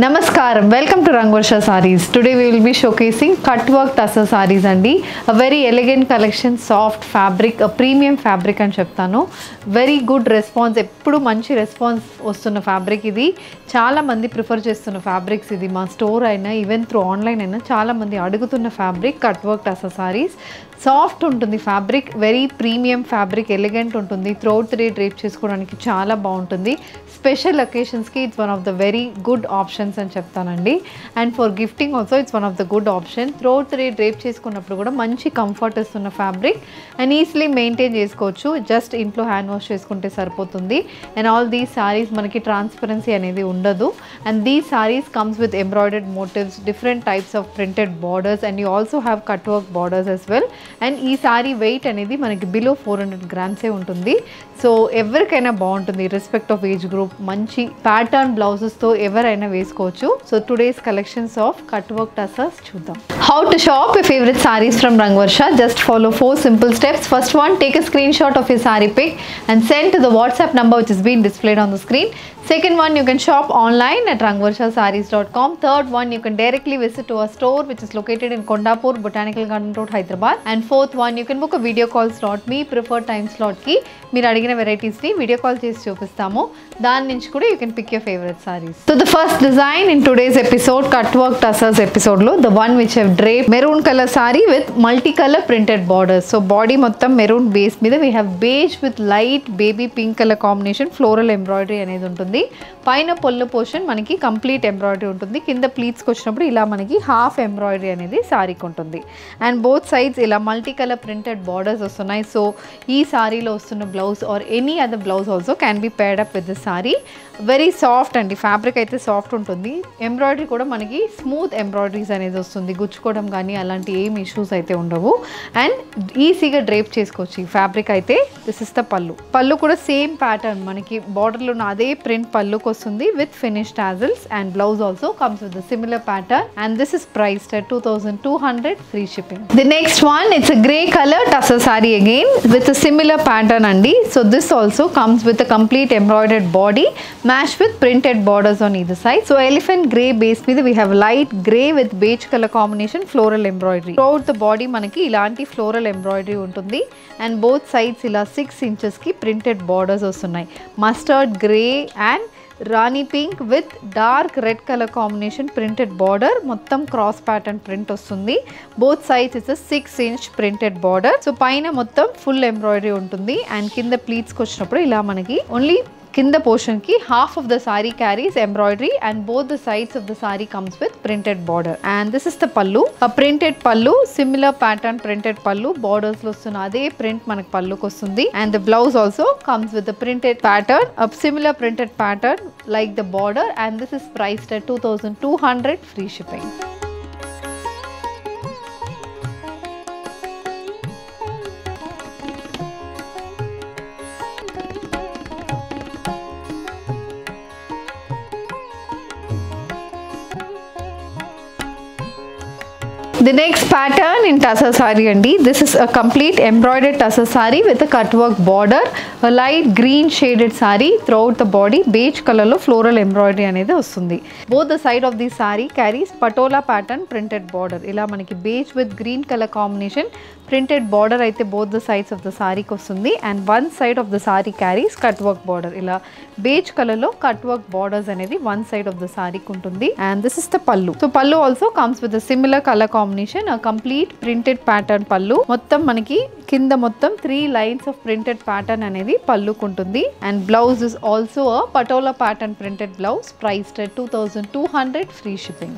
Namaskaram, welcome to Rangvarsha Sarees. Today we will be showcasing cut work tussar sarees andi. A very elegant collection, soft fabric, a premium fabric అని చెప్తాను. Very good response, ఎప్పుడు మంచి response వస్తున్న fabric ఇది. చాలా మంది prefer చేస్తున్న fabrics ఇది. మా స్టోర్ అయినా ఈవెన్ త్రూ ఆన్లైన్ అయినా చాలా మంది అడుగుతున్న fabric cut work tussar sarees. Soft ఉంటుంది fabric, very premium fabric, elegant ఉంటుంది. థ్రోట్ త్రీ డ్రేప్ చేసుకోవడానికి చాలా బాగుంటుంది. స్పెషల్ అకేషన్స్కి it's one of the very good options అని చెప్తానండి. And for gifting also it's one of the good option. థ్రోట్ త్రీ డ్రేప్ చేసుకున్నప్పుడు కూడా మంచి కంఫర్ట్ ఇస్తున్న ఫ్యాబ్రిక్ అండ్ ఈజీలీ మెయింటైన్ చేసుకోవచ్చు. జస్ట్ ఇంట్లో హ్యాండ్ వాష్ చేసుకుంటే సరిపోతుంది. అండ్ ఆల్ దీస్ సారీస్ మనకి ట్రాన్స్పరెన్సీ అనేది ఉండదు. And these saris comes with embroidered motifs, different types of printed borders and you also have cut work borders as well. And ఈ sari weight అనేది మనకి బిలో 400 grams ఉంటుంది. సో ఎవరికైనా బాగుంటుంది, రెస్పెక్ట్ ఆఫ్ ఏజ్ గ్రూప్. మంచి ప్యాటర్న్ బ్లౌజెస్తో ఎవరైనా వేసుకోవచ్చు. So today's collections of cut work tussars చూద్దాం. How to shop your favorite sarees from Rangvarsha? Just follow 4 simple steps. First one, take a screenshot of your saree pic and send to the WhatsApp number which is being displayed on the screen. Second one, you can shop online at rangvarshasarees.com. Third one, you can directly visit to our store which is located in Kondapur, Botanical Garden Road, Hyderabad. And fourth one, you can book a video call slot. మీ preferred time స్లాట్కి మీరు అడిగిన వెరైటీస్ని video call చేసి చూపిస్తాము. దాని నుంచి కూడా you can pick your favourite sarees. So the first design in today's episode, cut work tussars ఎపిసోడ్లో, the one which have drape maroon colour saree with multi colour printed borders. So body మొత్తం మెరూన్ బేస్ మీద we have beige with light baby pink colour combination, floral embroidery అనేది ఉంటుంది. పైన పొల్లు portion మనకి complete embroidery ఉంటుంది. కింద ప్లీట్స్కి వచ్చినప్పుడు ఇలా మనకి హాఫ్ ఎంబ్రాయిడరీ అనేది సారీకి ఉంటుంది. అండ్ బోత్ సైడ్స్ ఇలా మల్టీ కలర్ ప్రింటెడ్ బార్డర్స్ వస్తున్నాయి. సో ఈ సారీలో వస్తున్న blouse or any other blouse also can be paired up with the sorry. Very soft అండి, ఫ్యాబ్రిక్ అయితే సాఫ్ట్ ఉంటుంది. ఎంబ్రాయిడరీ కూడా మనకి స్మూత్ ఎంబ్రాయిడరీస్ అనేది వస్తుంది, గుచ్చుకోవడం కానీ అలాంటి ఏం ఇష్యూస్ అయితే ఉండవు. అండ్ ఈజీగా డ్రేప్ చేసుకోవచ్చు ఈ ఫ్యాబ్రిక్ అయితే. దిస్ ఇస్ ద పళ్ళు. పళ్ళు కూడా సేమ్ ప్యాటర్న్ మనకి బార్డర్లో ఉన్న అదే ప్రింట్ పళ్ళుకి వస్తుంది with finish tassels. And blouse also comes with the similar pattern and this is priced at 2200 free shipping. The next one, it's a grey color tussar saree again with a similar pattern andi. So this also comes with a complete embroidered body matched with printed borders on either side. So elephant grey base మీద we have light grey with beige color combination floral embroidery. Throughout the body మనకి ఇలాంటి floral embroidery ఉంటుంది. And both sides ఇలా 6 inches కి printed borders వస్తున్నాయి. Mustard grey and Rani pink with dark red colour combination printed border, మొత్తం cross pattern print వస్తుంది. Both sides it's 6 inch printed border. So పైన మొత్తం ఫుల్ ఎంబ్రాయిడరీ ఉంటుంది. And కింద ప్లీట్స్కి వచ్చినప్పుడు ఇలా మనకి ఓన్లీ కింద పోర్షన్ కి half of the sorry carries embroidery and both the sides of the saree comes with printed border. And this is the పల్లు, ప్రింటెడ్ పల్లు, సిమిలర్ ప్యాటర్న్ ప్రింటెడ్ పల్లు, బార్డర్స్ లో వస్తున్న అదే ప్రింట్ మనకు పల్లుకి వస్తుంది. And the blouse also comes with the printed pattern, similar printed pattern like the border. And this is priced at 2200 free shipping. The next pattern in tussar saree andi. This is a complete embroidered tussar saree with a cut work border, a light green shaded saree. Throughout the body beige color lo floral embroidery anedi vastundi. Both the side of the saree carries patola pattern printed border. Ila manaki beige with green color combination printed border aithe both the sides of the saree ki vastundi. And one side of the saree carries cut work border. Ila beige color lo cut work borders anedi one side of the saree ki untundi. And this is the pallu. So pallu also comes with a similar color combination, a complete printed pattern pallu. మొత్తం మనకి కింద మొత్తం 3 lines of printed pattern అనేది పల్లుకు ఉంటుంది. And blouse is also a patola pattern printed blouse priced at 2200 free shipping.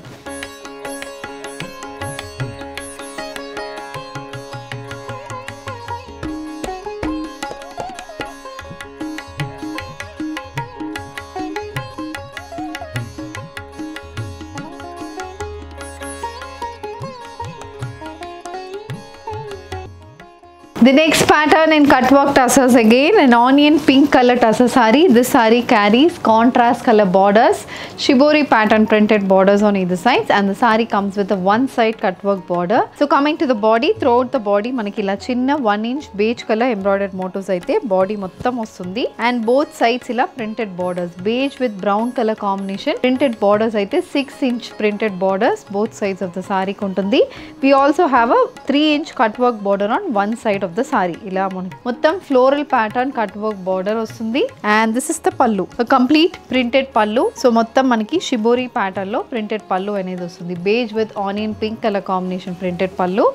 The next pattern in cut work tassels again, an onion pink color tassel saree. This saree carries contrast color borders, shibori pattern printed borders on either sides, and the saree comes with a one side cut work border. So coming to the body, throughout the body manaki ila chinna 1 inch beige color embroidered motifs aithe body mottam vastundi, and both sides ila printed borders, beige with brown color combination printed borders aithe 6 inch printed borders both sides of the saree kuntundi. We also have a 3 inch cut work border on one side of the saree. ఇలా మొత్తం floral pattern cut work border వస్తుంది, and this is the pallu, complete printed pallu. So మొత్తం మనకి shibori pattern లో printed pallu అనేది వస్తుంది, beige with onion pink colour combination printed pallu.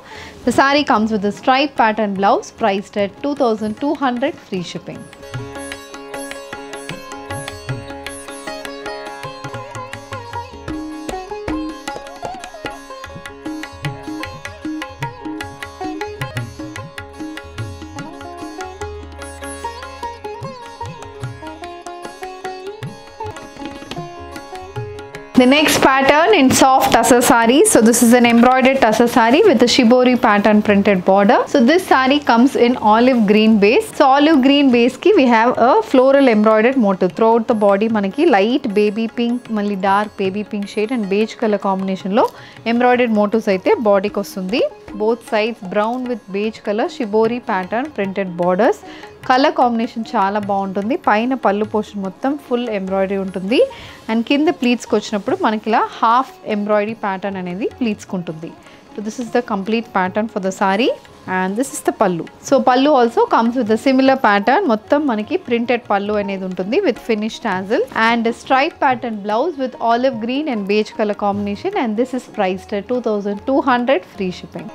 The saree comes with stripe pattern blouse, priced at 2200 free shipping. The next pattern in soft tussar saree. So this is an embroidered tussar saree with a shibori pattern printed border. So this saree comes in olive green base. So olive green base ki we have a floral embroidered motif throughout the body. Manaki light baby pink, malli dark baby pink shade and beige color combination lo embroidered motifs aithe body ki vastundi. Both sides brown with beige color shibori pattern printed borders. Colour combination చాలా బాగుంటుంది, పైన పళ్ళు portion మొత్తం full embroidery ఉంటుంది, and కింద ప్లీట్స్కి వచ్చినప్పుడు మనకి ఇలా హాఫ్ ఎంబ్రాయిడరీ ప్యాటర్న్ అనేది ప్లీట్స్కి ఉంటుంది. So this is the complete pattern for the sorry, and this is the పల్లు. సో పల్లు also comes with the similar pattern, మొత్తం మనకి ప్రింటెడ్ పల్లు అనేది ఉంటుంది with finish tassel, and stripe pattern blouse with olive green and beige colour combination, and this is priced at 2200 free shipping.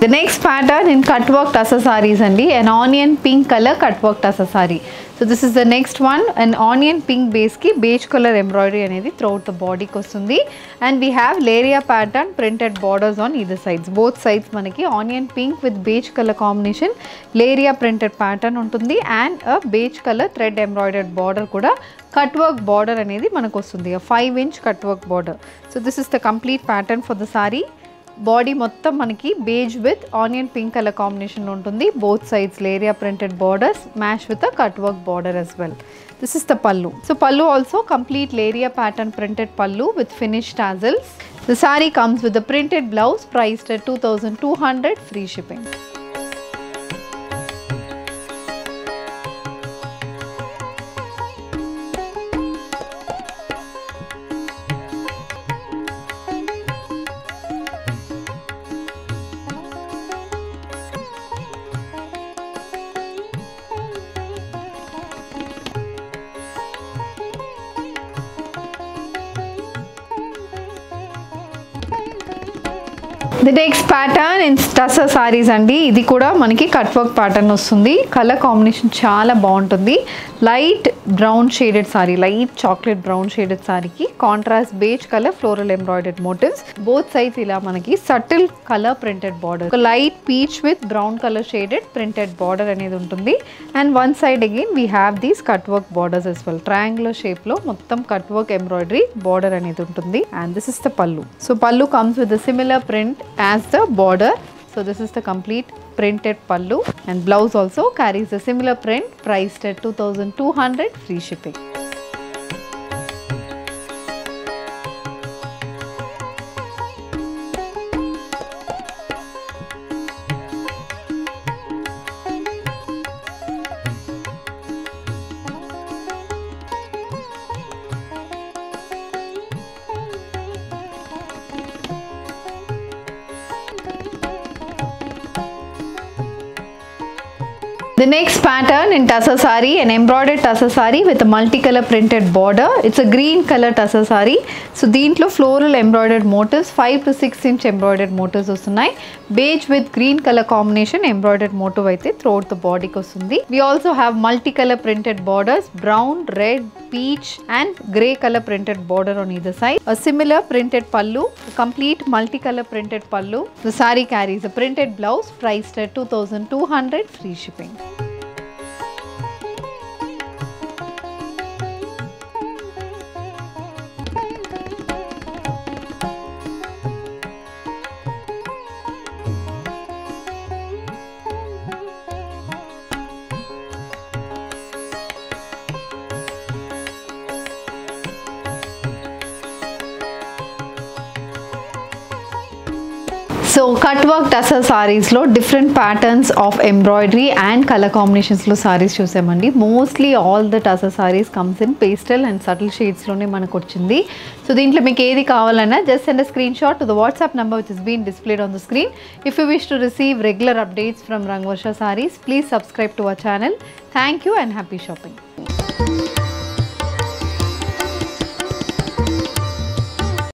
The next pattern in cut work tussar sarees andi, an onion pink color cut work tussar saree. So this is the next one, an onion pink base ki beige color embroidery anedi throughout the body ki vastundi, and we have laria pattern printed borders on either sides. Both sides manaki onion pink with beige color combination laria printed pattern untundi, and a beige color thread embroidered border kuda cut work border anedi manaku vastundi, a 5 inch cut work border. So this is the complete pattern for the saree. Body మొత్తం మనకి beige with onion pink colour combination ఉంటుంది, both sides leheriya printed borders match with a cut work border as well. This is the pallu. So pallu also complete laria pattern printed pallu with finished tassels. The saree comes with a printed blouse priced at 2200 free shipping. The next pattern in tussar sarees andi, ఇది కూడా మనకి cut work pattern వస్తుంది, colour combination చాలా బాగుంటుంది, light brown shaded saree, light chocolate brown shaded సారీకి contrast beige colour floral embroidered motifs, both sides ఇలా మనకి subtle colour printed border, ఒక light peach with brown colour shaded printed border అనేది ఉంటుంది, and one side again we have these cut work borders as well. Triangular shape లో మొత్తం cut work embroidery border అనేది ఉంటుంది, and this is the పల్లు. So పల్లు comes with similar print as the border. So this is the complete printed pallu, and blouse also carries a similar print priced at 2200 free shipping. The next pattern in tussar saree, an embroidered tussar saree with a multicolor printed border. It's a green color tussar saree. So దీంట్లో floral embroidered motifs, 5 to 6 inch embroidered motifs వస్తున్నాయి. Beige with green color combination embroidered motif అయితే throughout the body కి వస్తుంది. We also have multicolor printed borders, brown, red, peach and grey color printed border on either side. A similar printed pallu, a complete multicolor printed pallu. The saree carries a printed blouse priced at 2200, free shipping. So cut work tussar సారీస్లో different patterns of embroidery and colour కాంబినేషన్స్లో సారీస్ చూసామండి. Mostly all the tussar sarees comes in pastel and subtle షేడ్స్లోనే మనకు వచ్చింది. So దీంట్లో మీకు ఏది కావాలన్నా just send a screenshot to the WhatsApp number which is been displayed on the screen. If you wish to receive regular updates from Rangavarsha Sarees, please subscribe to our channel. Thank you and happy shopping.